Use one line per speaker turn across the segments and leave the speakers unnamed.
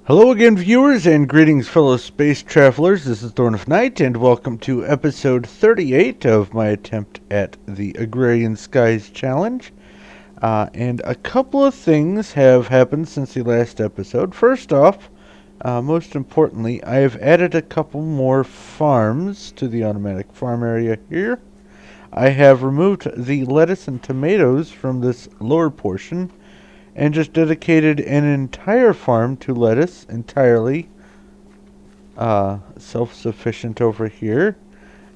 Hello again, viewers, and greetings, fellow space travelers. This is Thorn of Night, and welcome to episode 38 of my attempt at the Agrarian Skies challenge. And a couple of things have happened since the last episode. First off, most importantly, I have added a couple more farms to the automatic farm area here. I have removed the lettuce and tomatoes from this lower portion and just dedicated an entire farm to lettuce, entirely self-sufficient over here,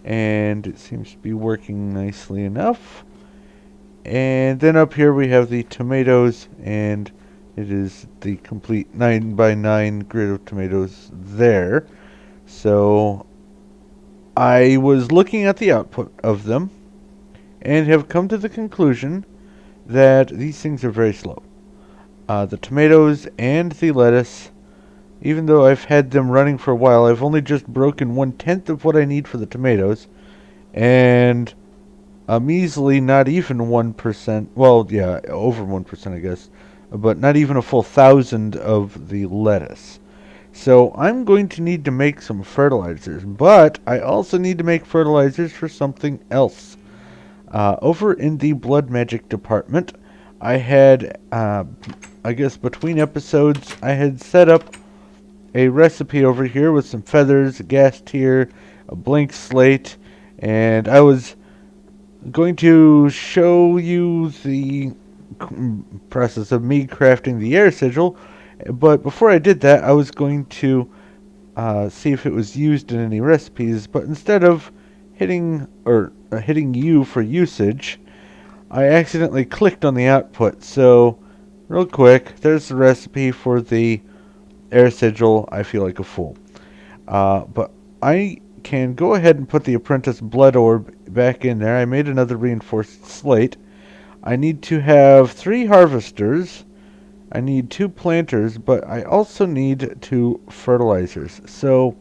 and it seems to be working nicely enough. And then up here we have the tomatoes, and it is the complete 9 by 9 grid of tomatoes there. So I was looking at the output of them and have come to the conclusion that these things are very slow. The tomatoes and the lettuce, even though I've had them running for a while, I've only just broken 1/10 of what I need for the tomatoes, and a measly not even 1%, well, yeah, over 1%, I guess, but not even a full 1,000 of the lettuce. So I'm going to need to make some fertilizers, but I also need to make fertilizers for something else. Over in the blood magic department, I had, I guess between episodes, I had set up a recipe over here with some feathers, a gas tier, a blank slate, and I was going to show you the process of me crafting the air sigil, but before I did that, I was going to see if it was used in any recipes, but instead of hitting U for usage, I accidentally clicked on the output. So real quick, there's the recipe for the air sigil. I feel like a fool, but I can go ahead and put the apprentice blood orb back in there. I made another reinforced slate. I need to have 3 harvesters, I need 2 planters, but I also need 2 fertilizers. So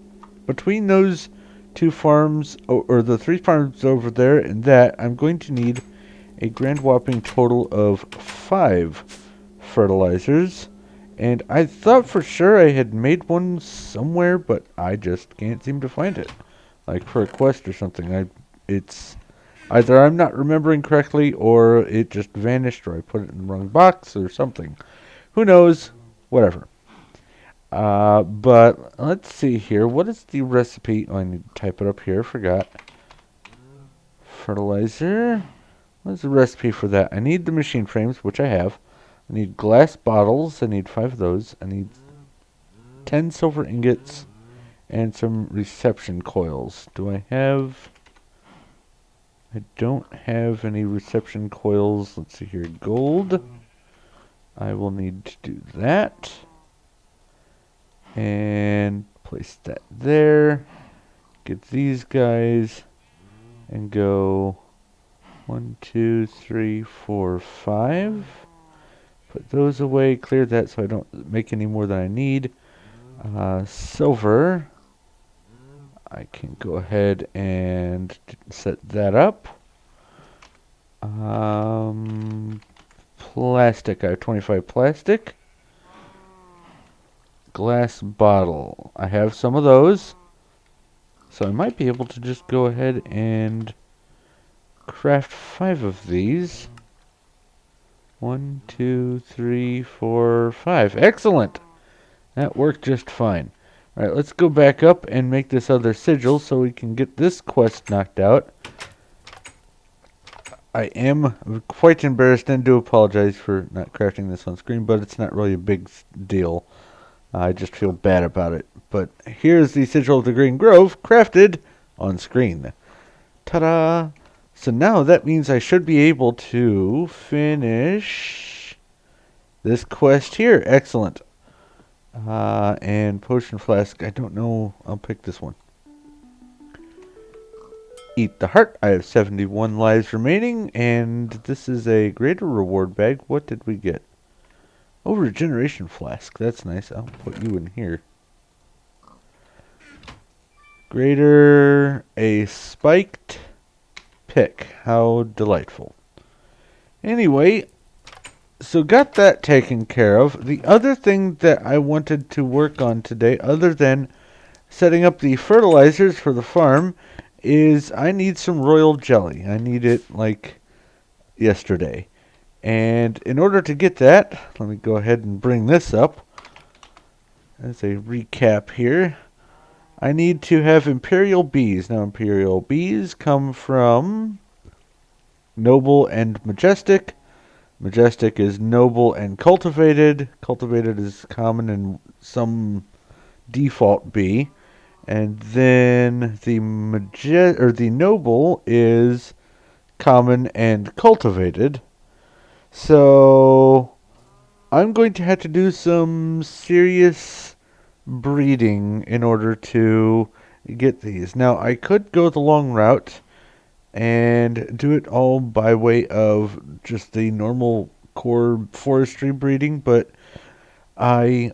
between those 2 farms, or the 3 farms over there and that, I'm going to need a grand whopping total of 5 fertilizers. And I thought for sure I had made one somewhere, but I just can't seem to find it. Like for a quest or something. It's either I'm not remembering correctly, or it just vanished, or I put it in the wrong box or something. Who knows? Whatever. But let's see here. What is the recipe? Oh, I need to type it up here. Forgot. Fertilizer. What's the recipe for that? I need the machine frames, which I have. I need glass bottles. I need 5 of those. I need 10 silver ingots and some reception coils. Do I have... I don't have any reception coils. Let's see here. Gold. I will need to do that. And place that there. Get these guys. And go 1, 2, 3, 4, 5. Put those away. Clear that so I don't make any more than I need. Silver. I can go ahead and set that up. Plastic. I have 25 plastic. Glass bottle. I have some of those. So I might be able to just go ahead and craft 5 of these. 1, 2, 3, 4, 5. Excellent! That worked just fine. Alright, let's go back up and make this other sigil so we can get this quest knocked out. I am quite embarrassed and do apologize for not crafting this on screen, but it's not really a big deal. I just feel bad about it. But here's the sigil of the Green Grove crafted on screen. Ta-da! So now that means I should be able to finish this quest here. Excellent. And potion flask. I don't know. I'll pick this one. Eat the heart. I have 71 lives remaining, and this is a greater reward bag. What did we get? Oh, regeneration flask. That's nice. I'll put you in here. Greater, a spiked pick. How delightful. Anyway, So got that taken care of. The other thing that I wanted to work on today, other than setting up the fertilizers for the farm, is I need some royal jelly. I need it like yesterday. And in order to get that, let me go ahead and bring this up as a recap here. I need to have imperial bees. Now, imperial bees come from noble and majestic. Majestic is noble and cultivated. Cultivated is common and some default bee. And then the noble is common and cultivated. So I'm going to have to do some serious breeding in order to get these. Now, I could go the long route and do it all by way of just the normal core forestry breeding, but I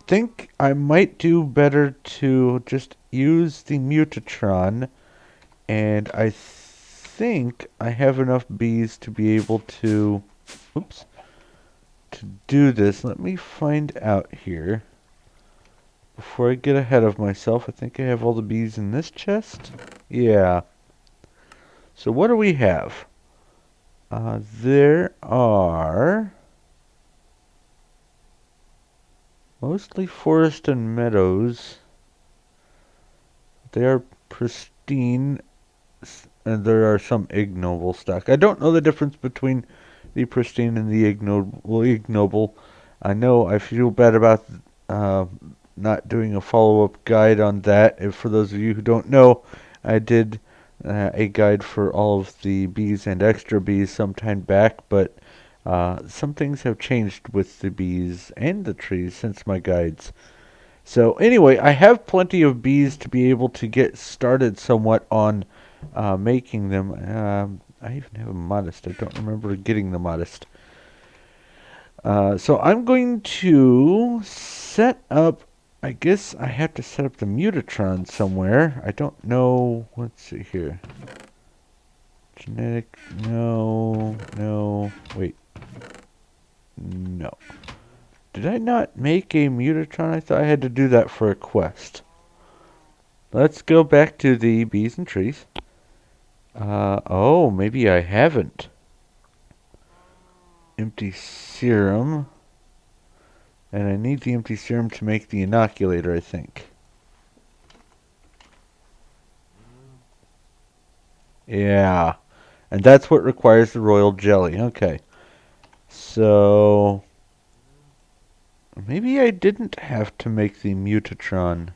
think I might do better to just use the Mutatron, and I think I have enough bees to be able to, oops, to do this. Let me find out here. Before I get ahead of myself, I think I have all the bees in this chest. Yeah. So what do we have? There are mostly forest and meadows. They are pristine, and there are some ignoble stock. I don't know the difference between the pristine and the ignoble. I know I feel bad about uh, not doing a follow-up guide on that. If for those of you who don't know, I did a guide for all of the bees and extra bees some time back, but some things have changed with the bees and the trees since my guides. So anyway, I have plenty of bees to be able to get started somewhat on making them. I even have a modest. I don't remember getting the modest. So I'm going to set up, I guess I have to set up the Mutatron somewhere. I don't know. Let's see here. Genetic, no, wait, no. Did I not make a Mutatron? I thought I had to do that for a quest. Let's go back to the bees and trees. Oh, maybe I haven't. Empty serum. And I need the empty serum to make the inoculator, I think. Yeah. And that's what requires the royal jelly. Okay. So maybe I didn't have to make the Mutatron.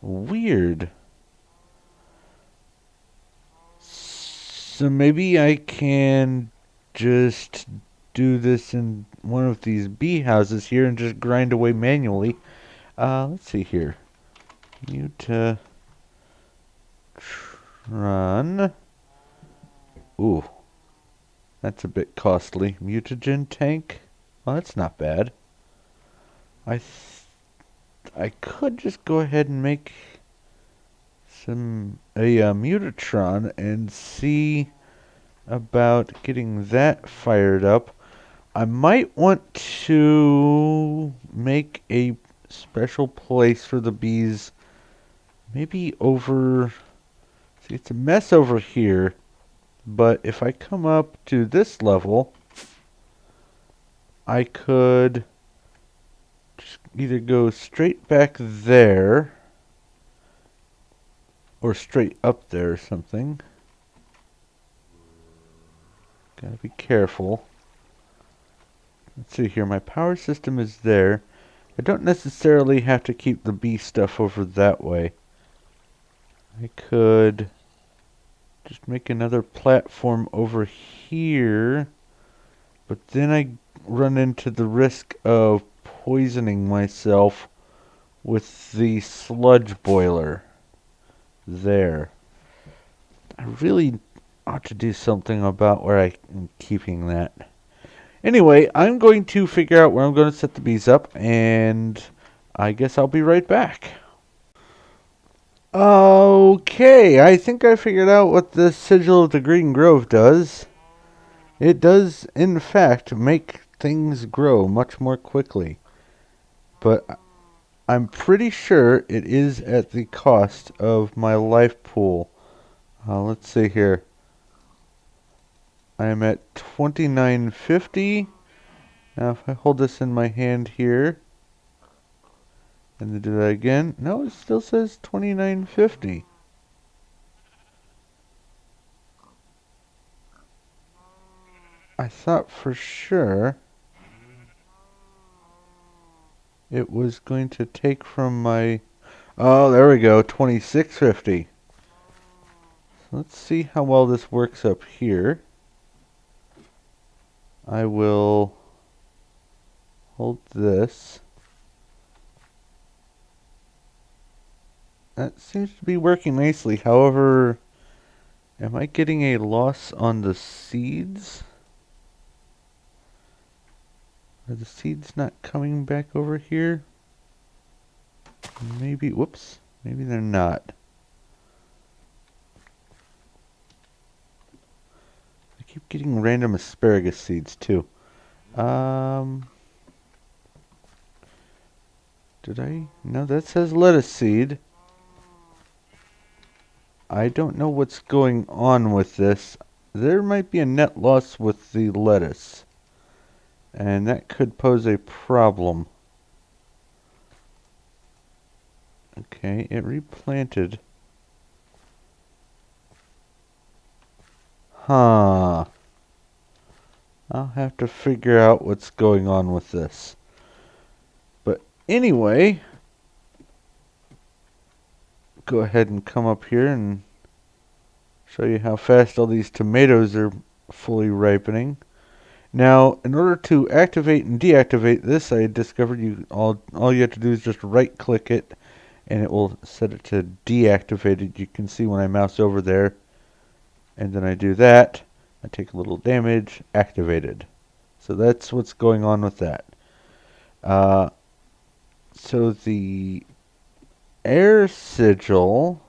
Weird. So maybe I can just do this in one of these bee houses here and just grind away manually. Let's see here. Mutatron. Ooh. That's a bit costly. Mutagen tank? Well, that's not bad. I could just go ahead and make a Mutatron and see about getting that fired up. I might want to make a special place for the bees. Maybe over... See, it's a mess over here. But if I come up to this level, I could just either go straight back there or straight up there or something. Gotta be careful. Let's see here, my power system is there. I don't necessarily have to keep the bee stuff over that way. I could just make another platform over here, but then I run into the risk of poisoning myself with the sludge boiler. There. I really ought to do something about where I'm keeping that. Anyway, I'm going to figure out where I'm going to set the bees up, and I guess I'll be right back. Okay, I think I figured out what the Sigil of the Green Grove does. It does, in fact, make things grow much more quickly. But I'm pretty sure it is at the cost of my life pool. Let's see here. I am at 2950. Now if I hold this in my hand here, and then do that again, no, it still says 2950. I thought for sure it was going to take from my... Oh, there we go, 2650. So let's see how well this works up here. I will hold this. That seems to be working nicely. However, am I getting a loss on the seeds? Are the seeds not coming back over here? Maybe, whoops, maybe they're not. I keep getting random asparagus seeds too. Did I? No, that says lettuce seed. I don't know what's going on with this. There might be a net loss with the lettuce, and that could pose a problem. Okay, it replanted. Huh. I'll have to figure out what's going on with this. But anyway, go ahead and come up here and show you how fast all these tomatoes are fully ripening. Now, in order to activate and deactivate this, I discovered all you have to do is just right click it and it will set it to deactivated. You can see when I mouse over there and then I do that, I take a little damage, activated. So that's what's going on with that. So the air sigil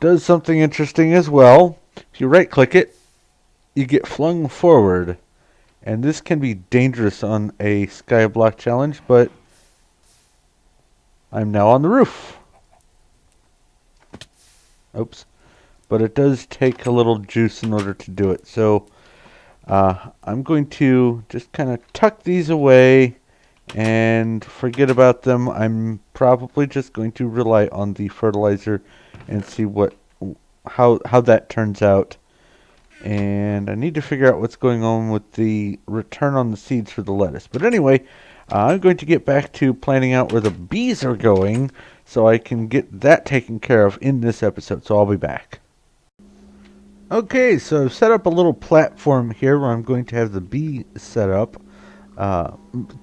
does something interesting as well. If you right click it, you get flung forward. And this can be dangerous on a Skyblock challenge, but I'm now on the roof. Oops. But it does take a little juice in order to do it. So I'm going to just kind of tuck these away and forget about them. I'm probably just going to rely on the fertilizer and see how that turns out. And I need to figure out what's going on with the return on the seeds for the lettuce. But anyway, I'm going to get back to planning out where the bees are going so I can get that taken care of in this episode. So I'll be back. Okay, so I've set up a little platform here where I'm going to have the bee set up,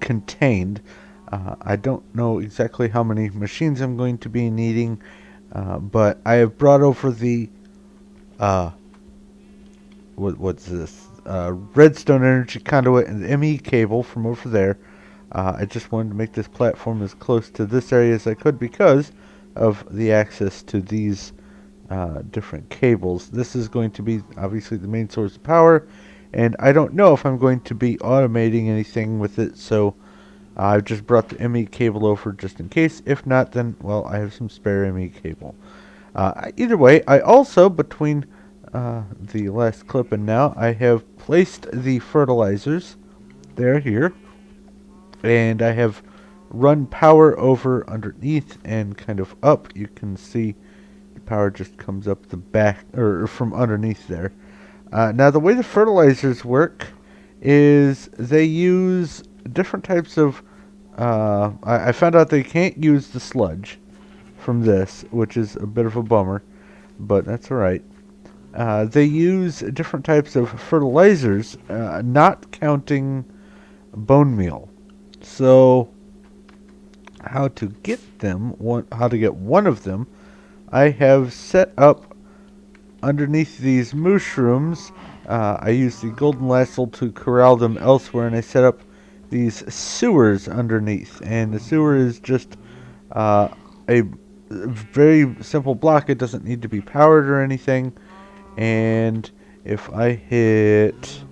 contained. I don't know exactly how many machines I'm going to be needing, but I have brought over the what's this? Redstone energy conduit and the ME cable from over there. I just wanted to make this platform as close to this area as I could because of the access to these different cables. This is going to be obviously the main source of power, and I don't know if I'm going to be automating anything with it, so I've just brought the ME cable over just in case. If not, then, well, I have some spare ME cable. Either way, I also, between the last clip and now, I have placed the fertilizers. They're here. And I have run power over underneath and kind of up. You can see the power just comes up the back, or from underneath there. Now the way the fertilizers work is they use different types of... I found out they can't use the sludge from this, which is a bit of a bummer, but that's alright. They use different types of fertilizers, not counting bone meal. So, how to get one of them, I have set up underneath these mushrooms. I use the golden lasso to corral them elsewhere, and I set up these sewers underneath. And the sewer is just a very simple block. It doesn't need to be powered or anything. And if I hit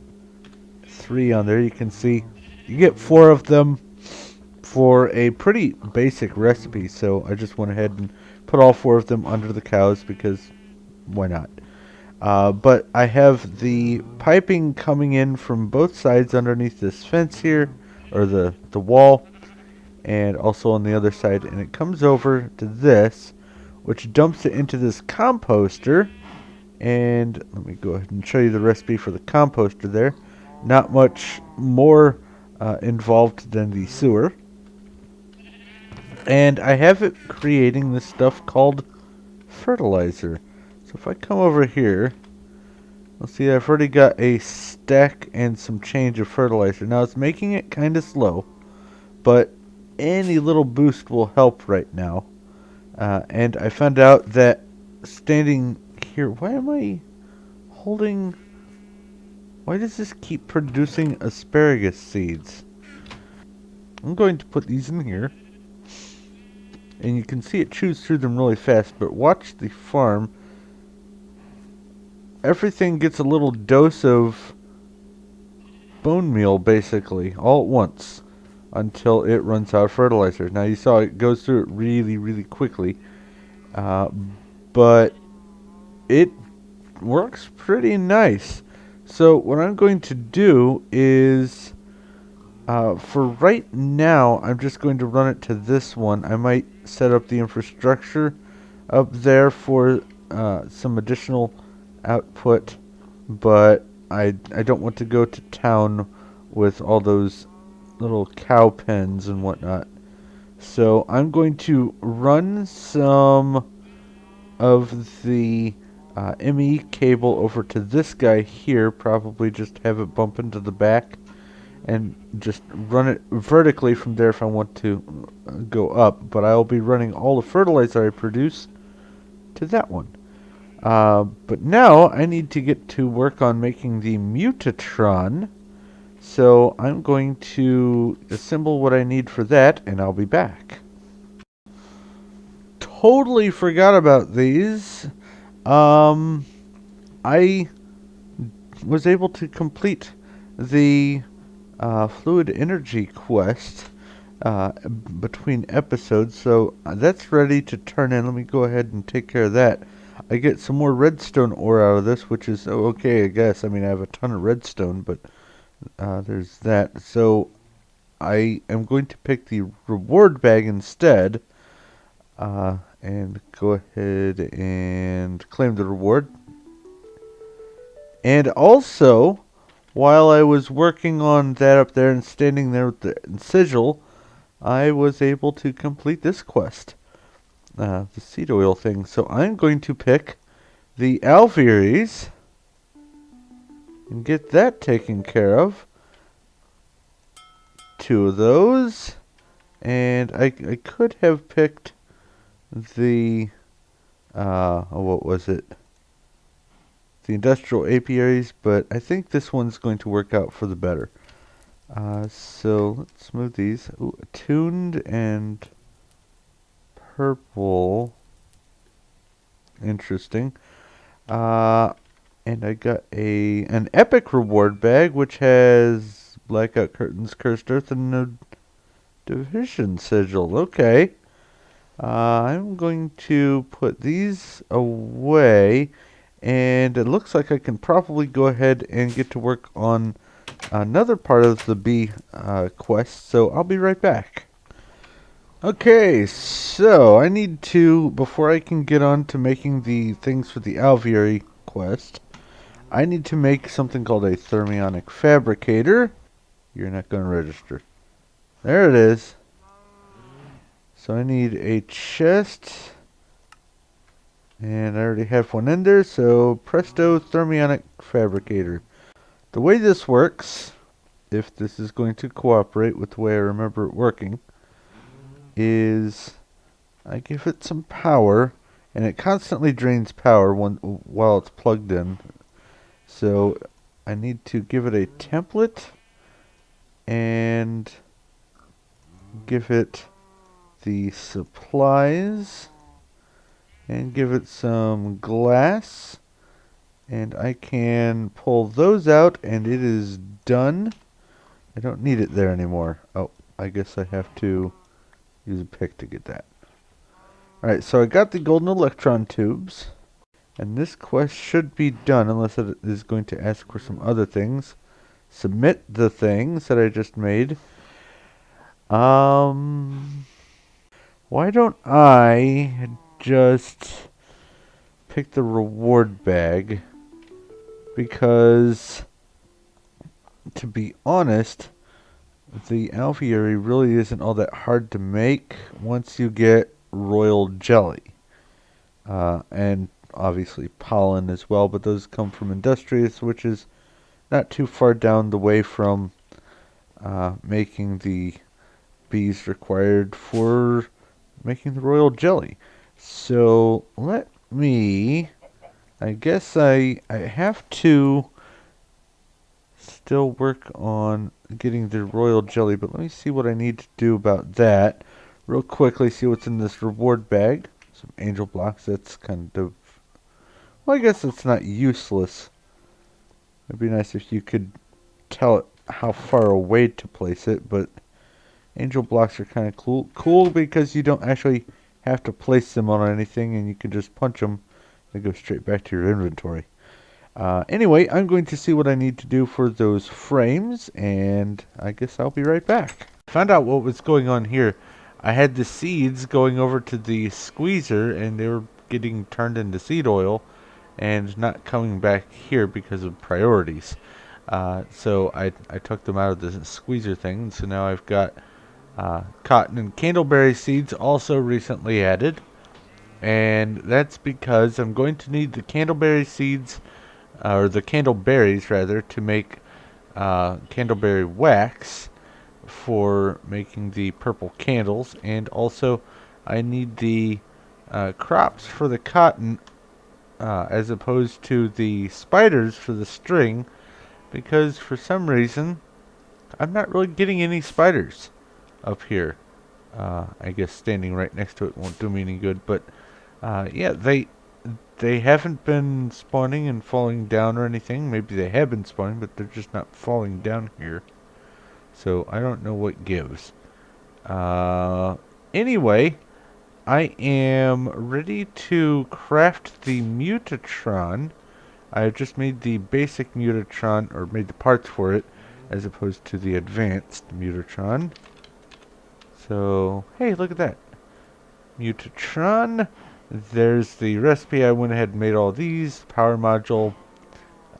3 on there, you can see you get 4 of them for a pretty basic recipe. So I just went ahead and put all 4 of them under the cows because why not? But I have the piping coming in from both sides underneath this fence here, or the wall, and also on the other side, and it comes over to this, which dumps it into this composter. And let me go ahead and show you the recipe for the composter there. Not much more involved than the sewer. And I have it creating this stuff called fertilizer. So if I come over here, let's see, I've already got a stack and some change of fertilizer. Now it's making it kind of slow, but any little boost will help right now. And I found out that standing here, why am I holding... Why does this keep producing asparagus seeds? I'm going to put these in here. And you can see it chews through them really fast, but watch the farm. Everything gets a little dose of bone meal, basically, all at once, until it runs out of fertilizer. Now you saw it goes through it really, really quickly, but it works pretty nice. So what I'm going to do is, for right now, I'm just going to run it to this one. I might set up the infrastructure up there for some additional output, but I don't want to go to town with all those little cow pens and whatnot. So I'm going to run some of the ME cable over to this guy here, probably just have it bump into the back, and just run it vertically from there if I want to go up. But I'll be running all the fertilizer I produce to that one. But now I need to get to work on making the Mutatron. So I'm going to assemble what I need for that, and I'll be back. Totally forgot about these. I was able to complete the fluid energy quest between episodes, so that's ready to turn in. Let me go ahead and take care of that. I get some more redstone ore out of this, which is okay, I guess. I mean, I have a ton of redstone, but there's that. So I am going to pick the reward bag instead, and go ahead and claim the reward. And also, while I was working on that up there and standing there with the sigil, I was able to complete this quest. The seed oil thing. So I'm going to pick the alvearies and get that taken care of. 2 of those. And I could have picked the, what was it? The industrial apiaries, but I think this one's going to work out for the better. So let's move these. Ooh, attuned and purple. Interesting. And I got an epic reward bag, which has blackout curtains, cursed earth, and a division sigil. Okay. I'm going to put these away, and it looks like I can probably go ahead and get to work on another part of the bee quest, so I'll be right back. Okay, so I need to, before I can get on to making the things for the alveary quest, I need to make something called a thermionic fabricator. You're not going to register. There it is. So I need a chest, and I already have one in there, so presto, thermionic fabricator. The way this works, if this is going to cooperate with the way I remember it working, is I give it some power, and it constantly drains power while it's plugged in. So I need to give it a template and give it the supplies and give it some glass And I can pull those out, and it is done. I don't need it there anymore. Oh, I guess I have to use a pick to get that. Alright, so I got the golden electron tubes. And this quest should be done, unless it is going to ask for some other things. Submit the things that I just made. Why don't I just pick the reward bag? Because, to be honest, the alveary really isn't all that hard to make once you get royal jelly. And obviously pollen as well, but those come from Industrious, which is not too far down the way from making the bees required for making the royal jelly. So let me, I guess I have to still work on getting the royal jelly, but let me see what I need to do about that real quickly. See what's in this reward bag. Some angel blocks. That's kind of, well, I guess it's not useless. It'd be nice if you could tell it how far away to place it, but angel blocks are kind of cool because you don't actually have to place them on anything, and you can just punch them and go straight back to your inventory. Anyway, I'm going to see what I need to do for those frames, and I guess I'll be right back. Found out what was going on here. I had the seeds going over to the squeezer, and they were getting turned into seed oil and not coming back here because of priorities. So I took them out of the squeezer thing, so now I've got cotton and candleberry seeds also recently added. And that's because I'm going to need the candleberry seeds, or the candleberries rather, to make candleberry wax for making the purple candles. And also I need the crops for the cotton as opposed to the spiders for the string, because for some reason I'm not really getting any spiders up here. I guess standing right next to it won't do me any good, but yeah, they haven't been spawning and falling down or anything. Maybe they have been spawning, but they're just not falling down here. So I don't know what gives. Anyway, I am ready to craft the Mutatron. I've just made the basic Mutatron, or made the parts for it, as opposed to the advanced Mutatron. So, hey, look at that. Mutatron. There's the recipe. I went ahead and made all these. Power module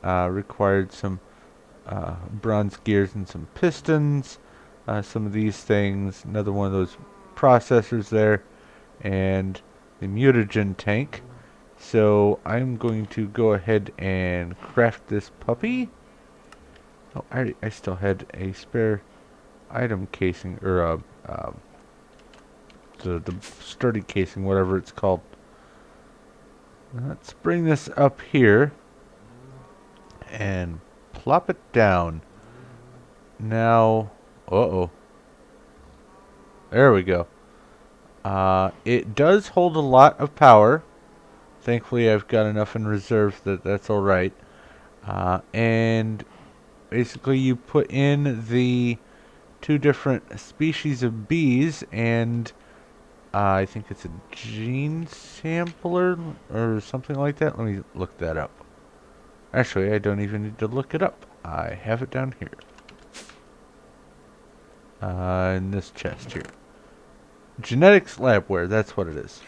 required some bronze gears and some pistons. Some of these things. Another one of those processors there. And the mutagen tank. So I'm going to go ahead and craft this puppy. Oh, I still had a spare item casing, or the sturdy casing, whatever it's called. Let's bring this up here and plop it down. Now, there we go. It does hold a lot of power. Thankfully, I've got enough in reserve that that's all right. And basically, you put in the two different species of bees, and I think it's a gene sampler or something like that. Let me look that up. Actually, I don't even need to look it up. I have it down here. In this chest here. Genetics labware, that's what it is.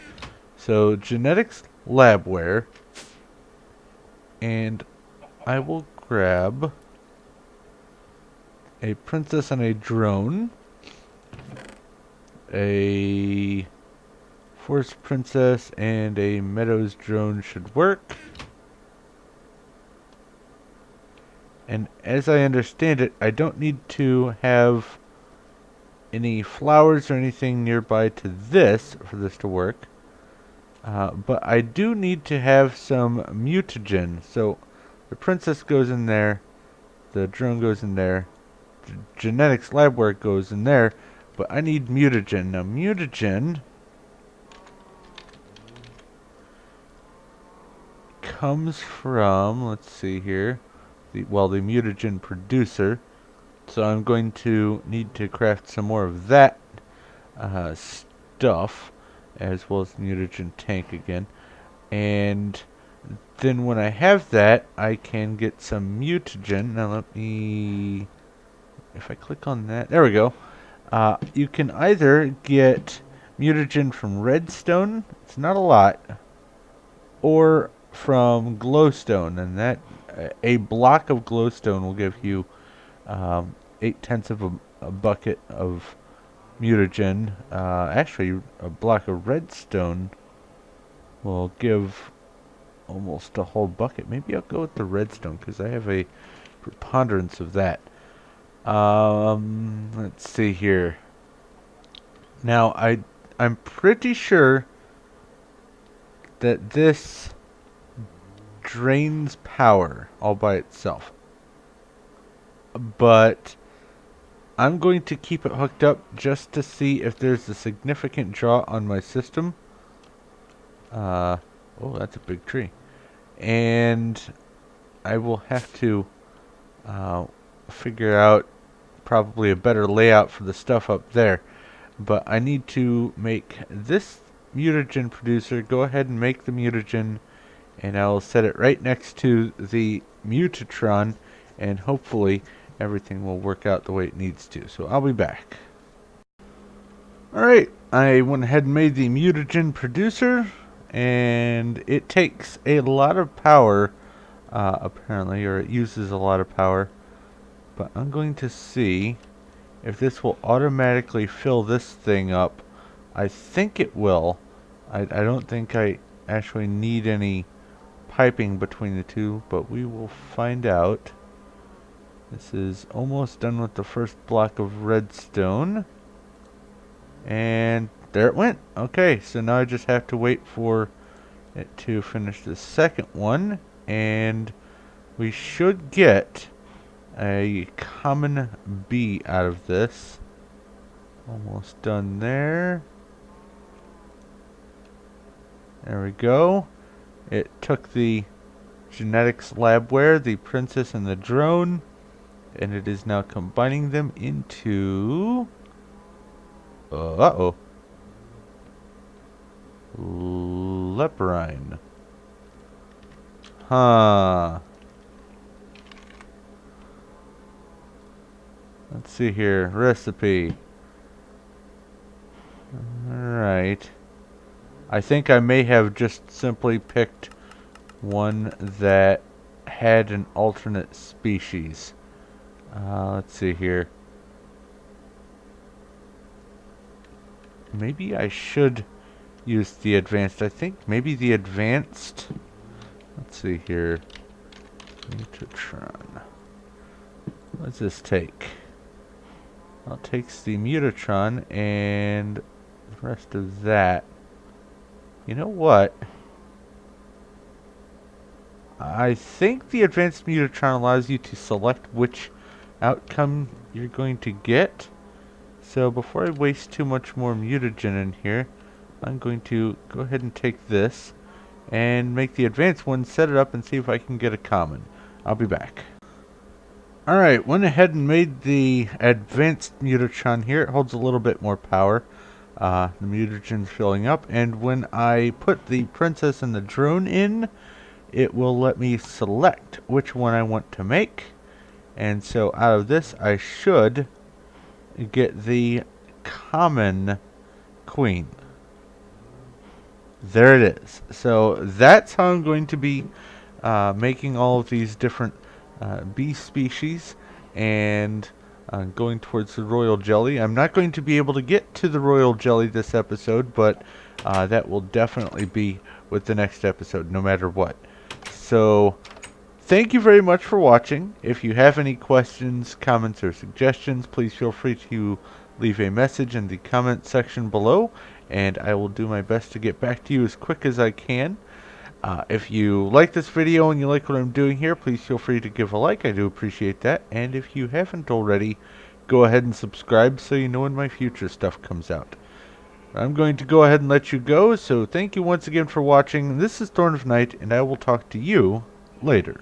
So, genetics labware. And I will grab a princess and a drone. A forest princess and a meadows drone should work. And as I understand it, I don't need to have any flowers or anything nearby to this for this to work. But I do need to have some mutagen. So the princess goes in there, the drone goes in there, genetics labware goes in there, but I need mutagen. Now mutagen comes from, let's see here, the mutagen producer. So I'm going to need to craft some more of that stuff, as well as the mutagen tank again. And then when I have that, I can get some mutagen. Now let me, if I click on that, there we go. You can either get mutagen from redstone, it's not a lot, or from glowstone, and that a block of glowstone will give you 8/10 of a bucket of mutagen. Actually, a block of redstone will give almost a whole bucket. Maybe I'll go with the redstone because I have a preponderance of that. Let's see here. Now I'm pretty sure that this drains power all by itself, but I'm going to keep it hooked up just to see if there's a significant draw on my system. Oh, that's a big tree. And I will have to figure out probably a better layout for the stuff up there. But I need to make this mutagen producer. Go ahead and make the mutagen, and I'll set it right next to the Mutatron, and hopefully everything will work out the way it needs to. So I'll be back. Alright, I went ahead and made the mutagen producer, and it takes a lot of power, apparently, or it uses a lot of power. But I'm going to see if this will automatically fill this thing up. I think it will. I don't think I actually need any piping between the two, but we will find out. This is almost done with the first block of redstone. And there it went. Okay, so now I just have to wait for it to finish the second one, and we should get a common bee out of this. Almost done there. There we go. It took the genetics labware, the princess and the drone, and it is now combining them into leporine. Huh. Let's see here. Recipe. Alright. I think I may have just simply picked one that had an alternate species. Let's see here. Maybe I should use the advanced. I think maybe the advanced. Let's see here. Mutatron. What does this take? Well, it takes the Mutatron and the rest of that. You know what? I think the advanced Mutatron allows you to select which outcome you're going to get. So before I waste too much more mutagen in here, I'm going to go ahead and take this and make the advanced one, set it up, and see if I can get a common. I'll be back. Alright, went ahead and made the advanced Mutatron here. It holds a little bit more power. The mutagen's filling up, and when I put the princess and the drone in, it will let me select which one I want to make. And so out of this, I should get the common queen. There it is. So that's how I'm going to be making all of these different bee species, and going towards the royal jelly. I'm not going to be able to get to the royal jelly this episode, but that will definitely be with the next episode, no matter what. So thank you very much for watching. If you have any questions, comments, or suggestions, please feel free to leave a message in the comment section below, and I will do my best to get back to you as quick as I can. If you like this video and you like what I'm doing here, please feel free to give a like. I do appreciate that. And if you haven't already, go ahead and subscribe so you know when my future stuff comes out. I'm going to go ahead and let you go, so thank you once again for watching. This is Thorn of Night, and I will talk to you later.